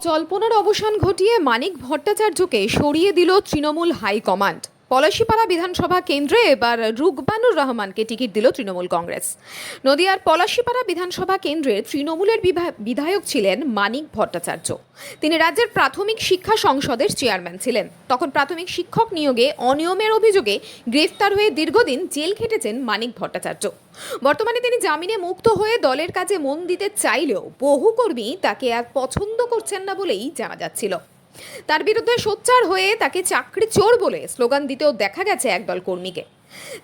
জল্পনার অবসান ঘটিয়ে মানিক ভট্টাচার্যকে সরিয়ে দিল তৃণমূল হাইকমান্ড। পলাশীপাড়া বিধানসভা কেন্দ্রে এবার রুকবানুর রহমানকে টিকিট দিল তৃণমূল কংগ্রেস। নদিয়ার পলাশীপাড়া বিধানসভা কেন্দ্রে তৃণমূলের বিধায়ক ছিলেন মানিক ভট্টাচার্য। তিনি রাজ্যের প্রাথমিক শিক্ষা সংসদের চেয়ারম্যান ছিলেন। তখন প্রাথমিক শিক্ষক নিয়োগে অনিয়মের অভিযোগে গ্রেফতার হয়ে দীর্ঘদিন জেল খেটেছেন মানিক ভট্টাচার্য। বর্তমানে তিনি জামিনে মুক্ত হয়ে দলের কাজে মন দিতে চাইলেও বহু কর্মী তাকে আর পছন্দ করছেন না বলেই জানা যাচ্ছিল। তার বিরুদ্ধে সোচ্চার হয়ে তাকে চাকরি চোর বলে স্লোগান দিতেও দেখা গেছে একদল কর্মীকে।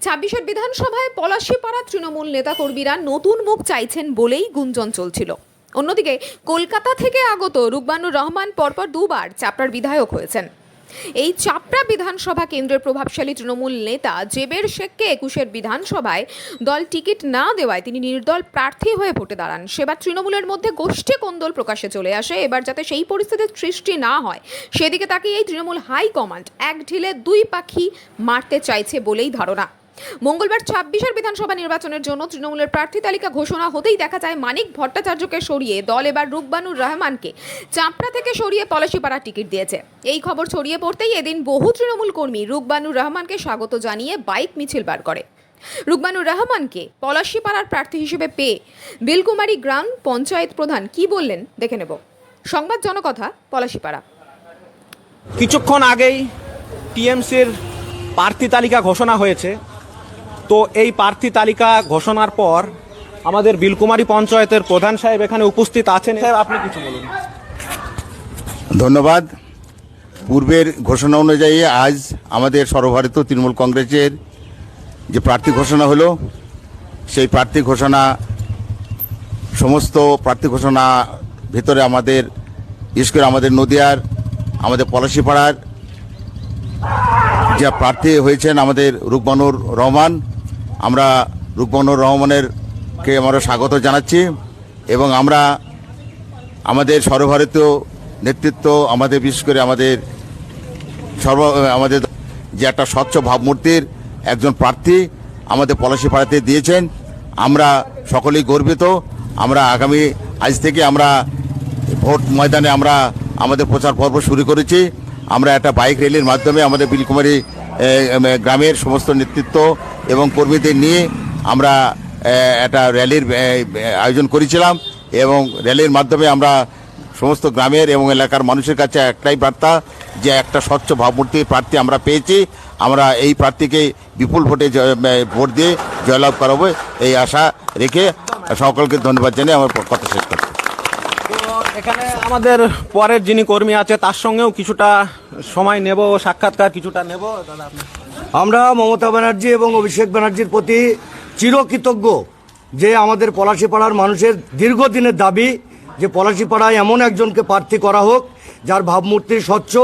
২৬ বিধানসভায় পলাশীপাড়া তৃণমূল নেতাকর্মীরা নতুন মুখ চাইছেন বলেই গুঞ্জন চলছিল। অন্যদিকে কলকাতা থেকে আগত রুকবানুর রহমান পরপর দুবার চাপড়ার বিধায়ক হয়েছেন। এই চাপড়া বিধানসভা কেন্দ্রের প্রভাবশালী তৃণমূল নেতা জেবের শেখকে ২১ বিধানসভায় দল টিকিট না দেওয়ায় তিনি নির্দল প্রার্থী হয়ে ভোটে দাঁড়ান। সেবার তৃণমূলের মধ্যে গোষ্ঠী কোন্দল প্রকাশ্যে চলে আসে। এবার যাতে সেই পরিস্থিতির সৃষ্টি না হয় সেদিকে তাকে এই তৃণমূল হাইকমান্ড এক ঢিলে দুই পাখি মারতে চাইছে বলেই ধারণা। মঙ্গলবার ২৬ বিধানসভা নির্বাচনের জন্য তৃণমূলের প্রার্থী তালিকা ঘোষণা হতেই দেখা যায় মানিক ভট্টাচার্যকে সরিয়ে দল এবার রুকবানুর রহমানকে চাপড়া থেকে সরিয়ে পলাশীপাড়া টিকিট দিয়েছে। এই খবর ছড়িয়ে পড়তেই এদিন বহু তৃণমূল কর্মী রুকবানুর রহমানকে স্বাগত জানিয়ে বাইক মিছিল বার করে। রুকবানুর রহমানকে পলাশীপাড়ার প্রার্থী হিসেবে পেয়ে বেলকুমারী গ্রাম পঞ্চায়েত প্রধান কি বললেন দেখে নেব। সংবাদ জনকথা, পলাশীপাড়া। কিছুক্ষণ আগেই টিএমসির প্রার্থী তালিকা ঘোষণা হয়েছে। তো এই প্রার্থী তালিকা ঘোষণার পর আমাদের বিলকুমারী পঞ্চায়েতের প্রধান সাহেব এখানে উপস্থিত আছেন। সাহেব, আপনি কিছু বলুন। ধন্যবাদ। পূর্বের ঘোষণা অনুযায়ী আজ আমাদের সর্বভারতীয় তৃণমূল কংগ্রেসের যে প্রার্থী ঘোষণা হলো, সেই প্রার্থী ঘোষণা সমস্ত প্রার্থী ঘোষণা ভেতরে আমাদের বিশেষ করে আমাদের নদিয়ার আমাদের পলাশীপাড়ার যে প্রার্থী হয়েছেন আমাদের রুকবানুর রহমান, আমরা রুকবানুর রহমানেরকে আমরা স্বাগত জানাচ্ছি এবং আমরা আমাদের সর্বভারতীয় নেতৃত্ব আমাদের বিশেষ করে আমাদের যে একটা স্বচ্ছ ভাবমূর্তির একজন প্রার্থী আমাদের পলাশীপাড়াতে দিয়েছেন, আমরা সকলেই গর্বিত। আমরা আগামী আজ থেকে আমরা ভোট ময়দানে আমরা আমাদের প্রচার পর্ব শুরু করেছি। আমরা একটা বাইক র্যালির মাধ্যমে আমাদের বিলকুমারী গ্রামের সমস্ত নেতৃত্ব এবং কর্মীদের নিয়ে আমরা একটা র্যালির আয়োজন করেছিলাম এবং র্যালির মাধ্যমে আমরা সমস্ত গ্রামের এবং এলাকার মানুষের কাছে একটাই বার্তা যে একটা স্বচ্ছ ভাবমূর্তির প্রার্থী আমরা পেয়েছি। আমরা এই প্রার্থীকে বিপুল ভোটে ভোট দিয়ে জয়লাভ করাবো এই আশা রেখে সকলকে ধন্যবাদ জানিয়ে আমার কথা শেষ করছি। এখানে আমাদের পরের যিনি কর্মী আছে তার সঙ্গেও কিছুটা সময় নেব, সাক্ষাৎকার কিছুটা নেব। আমরা মমতা ব্যানার্জি এবং অভিষেক ব্যানার্জির প্রতি চিরকৃতজ্ঞ যে আমাদের পলাশীপাড়ার মানুষের দীর্ঘদিনের দাবি যে পলাশীপাড়ায় এমন একজনকে প্রার্থী করা হোক যার ভাবমূর্তি স্বচ্ছ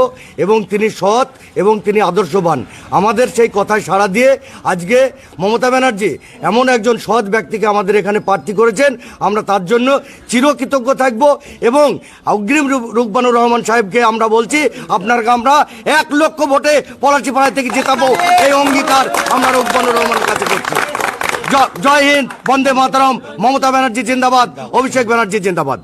এবং তিনি সৎ এবং তিনি আদর্শবান। আমাদের সেই কথায় সাড়া দিয়ে আজকে মমতা ব্যানার্জি এমন একজন সৎ ব্যক্তিকে আমাদের এখানে প্রার্থী করেছেন। আমরা তার জন্য চিরকৃতজ্ঞ থাকব এবং অগ্রিম রুকবানুর রহমান সাহেবকে আমরা বলছি আপনাকে আমরা ১ লক্ষ ভোটে পলাশীপাড়া থেকে জেতাবো, এই অঙ্গীকার আমরা রুকবানুর রহমানের কাছে করছি। জয় হিন্দ, বন্দে মাতরম। মমতা ব্যানার্জি জিন্দাবাদ, অভিষেক ব্যানার্জি জিন্দাবাদ।